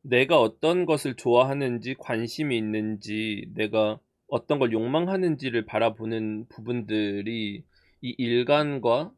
내가 어떤 것을 좋아하는지, 관심이 있는지, 내가 어떤 걸 욕망하는지를 바라보는 부분들이 이 일간과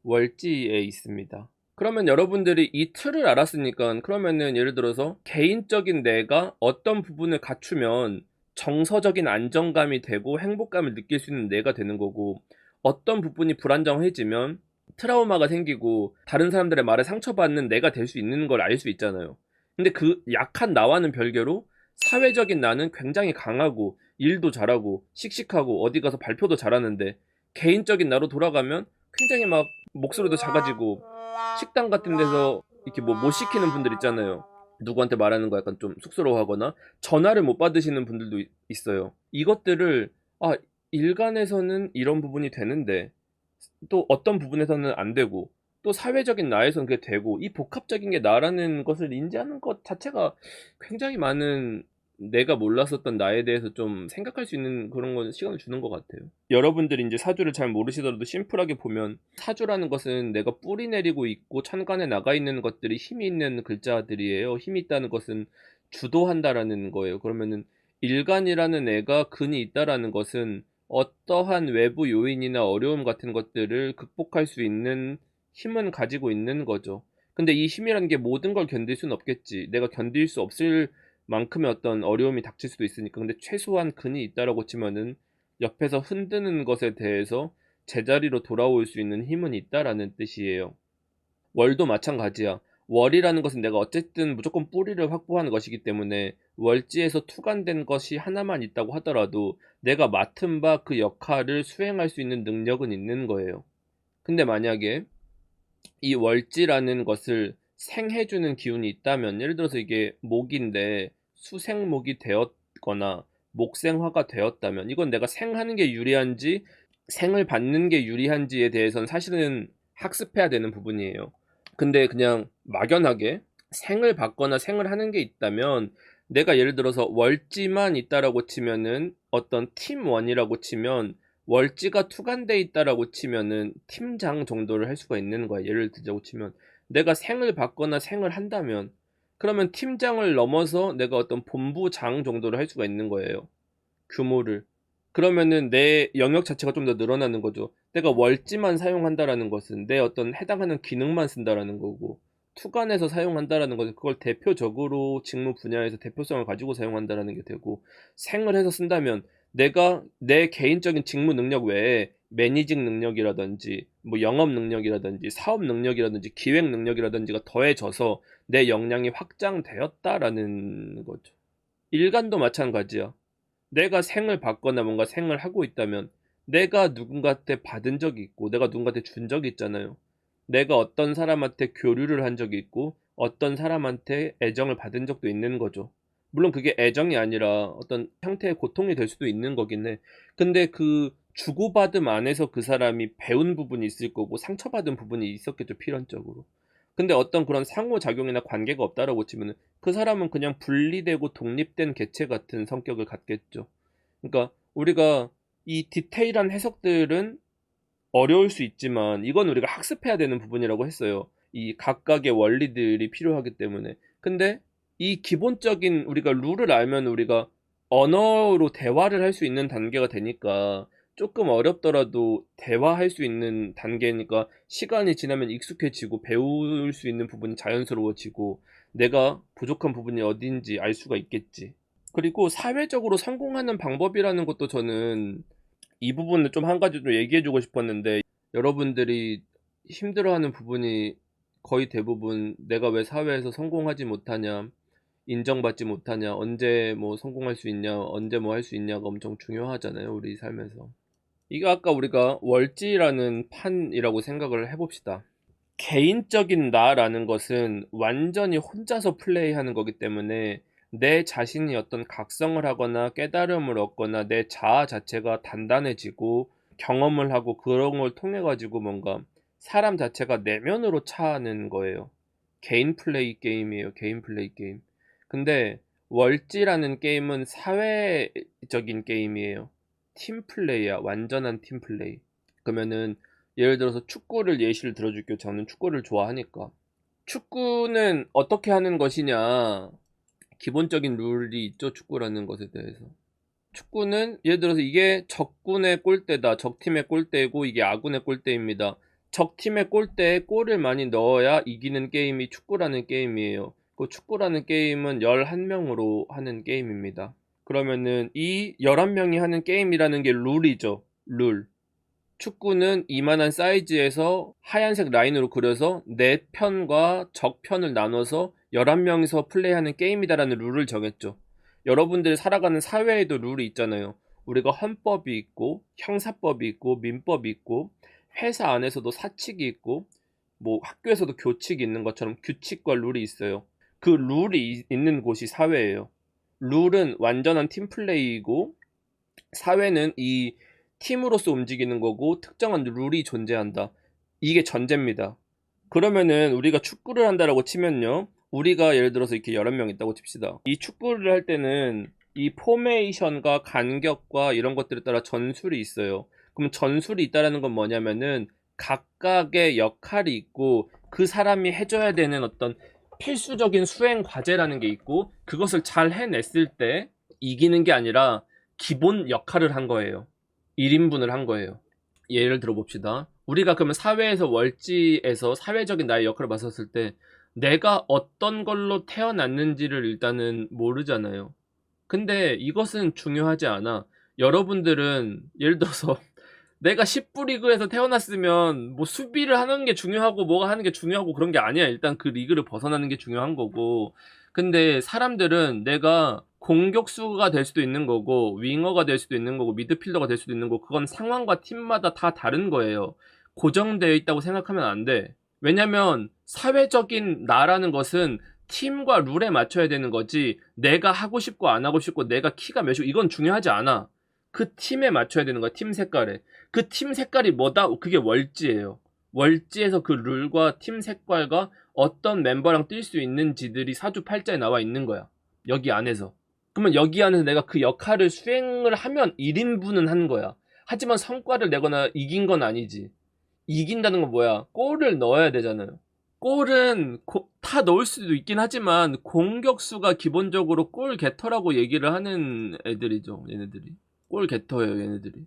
월지에 있습니다. 그러면 여러분들이 이 틀을 알았으니까, 그러면은 예를 들어서 개인적인 내가 어떤 부분을 갖추면 정서적인 안정감이 되고 행복감을 느낄 수 있는 내가 되는 거고, 어떤 부분이 불안정해지면 트라우마가 생기고 다른 사람들의 말에 상처받는 내가 될 수 있는 걸 알 수 있잖아요. 근데 그 약한 나와는 별개로 사회적인 나는 굉장히 강하고 일도 잘하고 씩씩하고 어디 가서 발표도 잘하는데, 개인적인 나로 돌아가면 굉장히 막 목소리도 작아지고 식당 같은 데서 이렇게 뭐 못 시키는 분들 있잖아요. 누구한테 말하는 거 약간 좀 쑥스러워하거나 전화를 못 받으시는 분들도 있어요. 이것들을 아, 일간에서는 이런 부분이 되는데 또 어떤 부분에서는 안 되고 또 사회적인 나에서는 그게 되고, 이 복합적인 게 나라는 것을 인지하는 것 자체가 굉장히 많은 내가 몰랐었던 나에 대해서 좀 생각할 수 있는 그런 건 시간을 주는 것 같아요. 여러분들이 이제 사주를 잘 모르시더라도 심플하게 보면 사주라는 것은 내가 뿌리 내리고 있고 천간에 나가 있는 것들이 힘이 있는 글자들이에요. 힘이 있다는 것은 주도한다라는 거예요. 그러면은 일간이라는 애가 근이 있다라는 것은 어떠한 외부 요인이나 어려움 같은 것들을 극복할 수 있는 힘은 가지고 있는 거죠. 근데 이 힘이라는 게 모든 걸 견딜 수는 없겠지. 내가 견딜 수 없을 만큼의 어떤 어려움이 닥칠 수도 있으니까. 근데 최소한 근이 있다라고 치면은 옆에서 흔드는 것에 대해서 제자리로 돌아올 수 있는 힘은 있다라는 뜻이에요. 월도 마찬가지야. 월이라는 것은 내가 어쨌든 무조건 뿌리를 확보하는 것이기 때문에 월지에서 투간된 것이 하나만 있다고 하더라도 내가 맡은 바 그 역할을 수행할 수 있는 능력은 있는 거예요. 근데 만약에 이 월지라는 것을 생해주는 기운이 있다면, 예를 들어서 이게 목인데 수생목이 되었거나 목생화가 되었다면, 이건 내가 생하는 게 유리한지 생을 받는 게 유리한지에 대해서는 사실은 학습해야 되는 부분이에요. 근데 그냥 막연하게 생을 받거나 생을 하는 게 있다면, 내가 예를 들어서 월지만 있다라고 치면은 어떤 팀원이라고 치면, 월지가 투간돼 있다라고 치면은 팀장 정도를 할 수가 있는 거야. 예를 들자고 치면 내가 생을 받거나 생을 한다면, 그러면 팀장을 넘어서 내가 어떤 본부장 정도를 할 수가 있는 거예요. 규모를. 그러면은 내 영역 자체가 좀 더 늘어나는 거죠. 내가 월지만 사용한다라는 것은 내 어떤 해당하는 기능만 쓴다라는 거고, 투간에서 사용한다라는 것은 그걸 대표적으로 직무 분야에서 대표성을 가지고 사용한다라는 게 되고, 생을 해서 쓴다면 내가 내 개인적인 직무 능력 외에 매니징 능력이라든지 뭐 영업 능력이라든지 사업 능력이라든지 기획 능력이라든지가 더해져서 내 역량이 확장되었다라는 거죠. 일간도 마찬가지야. 내가 생을 받거나 뭔가 생을 하고 있다면 내가 누군가한테 받은 적이 있고 내가 누군가한테 준 적이 있잖아요. 내가 어떤 사람한테 교류를 한 적이 있고 어떤 사람한테 애정을 받은 적도 있는 거죠. 물론 그게 애정이 아니라 어떤 형태의 고통이 될 수도 있는 거긴 해. 근데 그 주고받음 안에서 그 사람이 배운 부분이 있을 거고 상처받은 부분이 있었겠죠, 필연적으로. 근데 어떤 그런 상호작용이나 관계가 없다라고 치면은 그 사람은 그냥 분리되고 독립된 개체 같은 성격을 갖겠죠. 그러니까 우리가 이 디테일한 해석들은 어려울 수 있지만 이건 우리가 학습해야 되는 부분이라고 했어요. 이 각각의 원리들이 필요하기 때문에. 근데 이 기본적인 우리가 룰을 알면 우리가 언어로 대화를 할 수 있는 단계가 되니까, 조금 어렵더라도 대화할 수 있는 단계니까 시간이 지나면 익숙해지고 배울 수 있는 부분이 자연스러워지고 내가 부족한 부분이 어딘지 알 수가 있겠지. 그리고 사회적으로 성공하는 방법이라는 것도 저는 이 부분을 좀 한 가지 좀 얘기해주고 싶었는데, 여러분들이 힘들어하는 부분이 거의 대부분 내가 왜 사회에서 성공하지 못하냐, 인정받지 못하냐, 언제 뭐 성공할 수 있냐, 언제 뭐 할 수 있냐가 엄청 중요하잖아요, 우리 삶에서. 이거 아까 우리가 월지라는 판이라고 생각을 해봅시다. 개인적인 나라는 것은 완전히 혼자서 플레이하는 거기 때문에 내 자신이 어떤 각성을 하거나 깨달음을 얻거나 내 자아 자체가 단단해지고 경험을 하고 그런 걸 통해 가지고 뭔가 사람 자체가 내면으로 차는 거예요. 개인 플레이 게임이에요. 개인 플레이 게임. 근데 월지라는 게임은 사회적인 게임이에요. 팀 플레이야. 완전한 팀 플레이. 그러면은 예를 들어서 축구를 예시를 들어줄게요. 저는 축구를 좋아하니까. 축구는 어떻게 하는 것이냐? 기본적인 룰이 있죠, 축구라는 것에 대해서. 축구는 예를 들어서 이게 적군의 골대다, 적팀의 골대고 이게 아군의 골대입니다. 적팀의 골대에 골을 많이 넣어야 이기는 게임이 축구라는 게임이에요. 그 축구라는 게임은 11명으로 하는 게임입니다. 그러면은 이 11명이 하는 게임이라는 게 룰이죠. 룰. 축구는 이만한 사이즈에서 하얀색 라인으로 그려서 내 편과 적 편을 나눠서 11명이서 플레이하는 게임이다라는 룰을 정했죠. 여러분들 살아가는 사회에도 룰이 있잖아요. 우리가 헌법이 있고 형사법이 있고 민법이 있고 회사 안에서도 사칙이 있고 뭐 학교에서도 교칙이 있는 것처럼 규칙과 룰이 있어요. 그 룰이 있는 곳이 사회예요. 룰은 완전한 팀플레이이고 사회는 이 팀으로서 움직이는 거고 특정한 룰이 존재한다. 이게 전제입니다. 그러면은 우리가 축구를 한다라고 치면요. 우리가 예를 들어서 이렇게 11명 있다고 칩시다. 이 축구를 할 때는 이 포메이션과 간격과 이런 것들에 따라 전술이 있어요. 그럼 전술이 있다라는 건 뭐냐면은 각각의 역할이 있고 그 사람이 해줘야 되는 어떤 필수적인 수행 과제라는 게 있고 그것을 잘 해냈을 때 이기는 게 아니라 기본 역할을 한 거예요. 1인분을 한 거예요. 예를 들어 봅시다. 우리가 그러면 사회에서 월지에서 사회적인 나의 역할을 맡았을 때 내가 어떤 걸로 태어났는지를 일단은 모르잖아요. 근데 이것은 중요하지 않아. 여러분들은 예를 들어서 내가 10부 리그에서 태어났으면 뭐 수비를 하는 게 중요하고 뭐가 하는 게 중요하고 그런 게 아니야. 일단 그 리그를 벗어나는 게 중요한 거고. 근데 사람들은 내가 공격수가 될 수도 있는 거고 윙어가 될 수도 있는 거고 미드필더가 될 수도 있는 거고 그건 상황과 팀마다 다 다른 거예요. 고정되어 있다고 생각하면 안 돼. 왜냐면 사회적인 나라는 것은 팀과 룰에 맞춰야 되는 거지 내가 하고 싶고 안 하고 싶고 내가 키가 몇이고 이건 중요하지 않아. 그 팀에 맞춰야 되는 거야. 팀 색깔에. 그 팀 색깔이 뭐다? 그게 월지예요. 월지에서 그 룰과 팀 색깔과 어떤 멤버랑 뛸 수 있는지들이 사주팔자에 나와 있는 거야. 여기 안에서. 그러면 여기 안에서 내가 그 역할을 수행을 하면 1인분은 한 거야. 하지만 성과를 내거나 이긴 건 아니지. 이긴다는 건 뭐야? 골을 넣어야 되잖아요. 골은 다 넣을 수도 있긴 하지만 공격수가 기본적으로 골 게터라고 얘기를 하는 애들이죠. 얘네들이. 골 게터예요, 얘네들이.